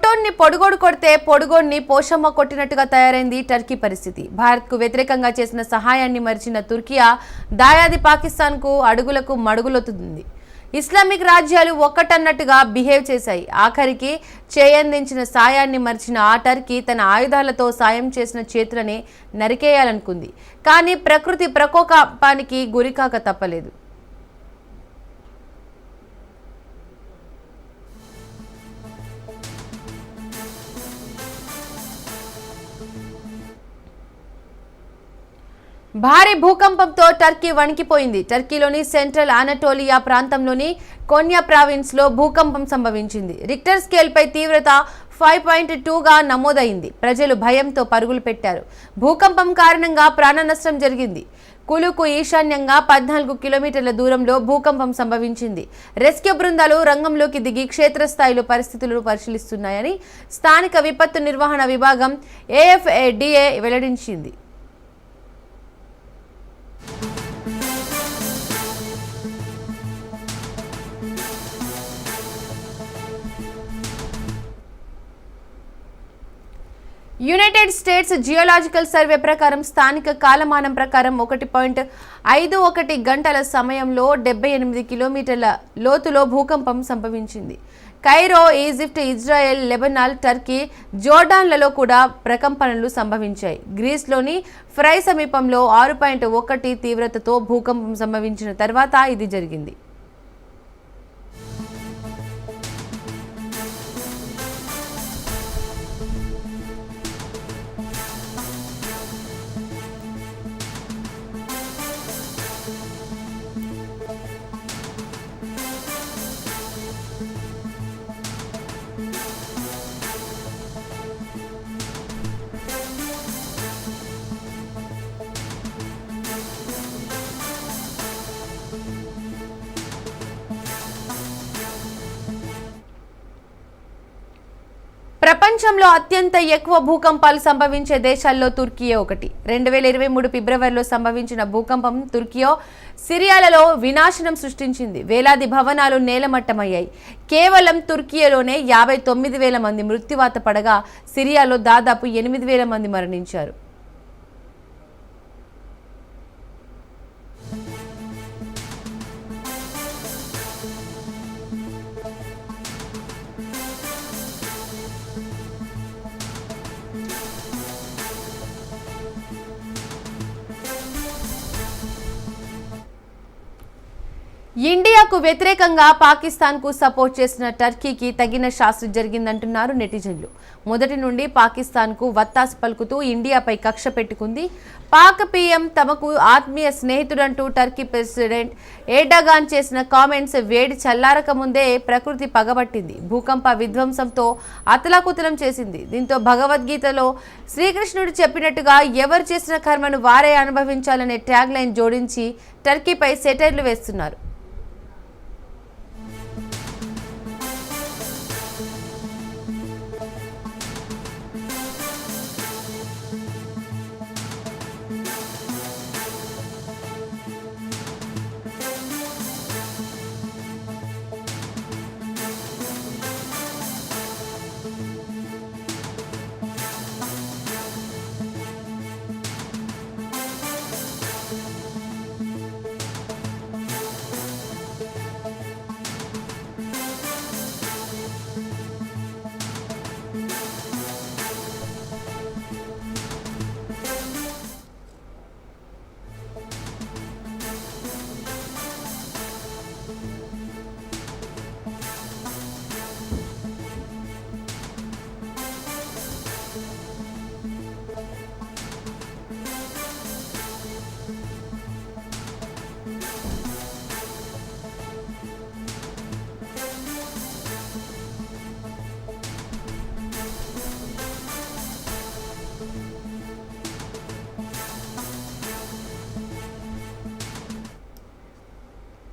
పొట్టోన్ని పొడుగోడు కొడితే పొడుగోడిని పోషమ్మ కొట్టినట్టుగా తయారైంది టర్కీ పరిస్థితి. భారత్కు వ్యతిరేకంగా చేసిన సహాయాన్ని మరిచిన తుర్కియా దాయాది పాకిస్తాన్కు అడుగులకు మడుగులొత్తుతుంది. ఇస్లామిక్ రాజ్యాలు ఒక్కటన్నట్టుగా బిహేవ్ చేశాయి. ఆఖరికి చేయందించిన సాయాన్ని మరిచిన ఆ టర్కీ తన ఆయుధాలతో సాయం చేసిన చేతులని నరికేయాలనుకుంది. కానీ ప్రకృతి ప్రకోపానికి గురికాక తప్పలేదు. భారీ భూకంపంతో టర్కీ వణికిపోయింది. టర్కీలోని సెంట్రల్ అనటోలియా ప్రాంతంలోని కొన్యా ప్రావిన్స్లో భూకంపం సంభవించింది. రిక్టర్ స్కేల్పై తీవ్రత 5.2గా నమోదైంది. ప్రజలు భయంతో పరుగులు పెట్టారు. భూకంపం కారణంగా ప్రాణ నష్టం జరిగింది. కులుకు ఈశాన్యంగా 14 కిలోమీటర్ల దూరంలో భూకంపం సంభవించింది. రెస్క్యూ బృందాలు రంగంలోకి దిగి క్షేత్రస్థాయిలో పరిస్థితులను పరిశీలిస్తున్నాయని స్థానిక విపత్తు నిర్వహణ విభాగం AFADA వెల్లడించింది. యునైటెడ్ స్టేట్స్ జియోలాజికల్ సర్వే ప్రకారం స్థానిక కాలమానం ప్రకారం 1.51 గంటల సమయంలో 78 కిలోమీటర్ల లోతులో భూకంపం సంభవించింది. Cairo, Egypt, Israel, Lebanon, Turkey, జోర్డాన్లలో కూడా ప్రకంపనలు సంభవించాయి. గ్రీస్లోని ఫ్రై సమీపంలో 6.1 తీవ్రతతో భూకంపం సంభవించిన తర్వాత ఇది జరిగింది. ప్రపంచంలో అత్యంత ఎక్కువ భూకంపాలు సంభవించే దేశాల్లో తుర్కియే ఒకటి. 2023 ఫిబ్రవరిలో సంభవించిన భూకంపం సిరియాలలో వినాశనం సృష్టించింది. వేలాది భవనాలు నేలమట్టమయ్యాయి. కేవలం తుర్కియాలోనే 59,000 మంది మృత్యువాత పడగా సిరియాలో దాదాపు 8,000 మంది మరణించారు. ఇండియాకు వ్యతిరేకంగా పాకిస్తాన్కు సపోర్ట్ చేసిన టర్కీకి తగిన శాస్త్ర జరిగిందంటున్నారు నెటిజన్లు. మొదటి నుండి పాకిస్తాన్కు వత్తాసు పలుకుతూ ఇండియాపై కక్ష పెట్టుకుంది. పాక్ పీఎం తమకు ఆత్మీయ స్నేహితుడంటూ టర్కీ ప్రెసిడెంట్ ఎర్డోగాన్ చేసిన కామెంట్స్ వేడి చల్లారక ముందే ప్రకృతి పగబట్టింది. భూకంప విధ్వంసంతో అతలాకుతలం చేసింది. దీంతో భగవద్గీతలో శ్రీకృష్ణుడు చెప్పినట్టుగా ఎవరు చేసిన కర్మను వారే అనుభవించాలనే ట్యాగ్ లైన్ జోడించి టర్కీపై సెటైర్లు వేస్తున్నారు.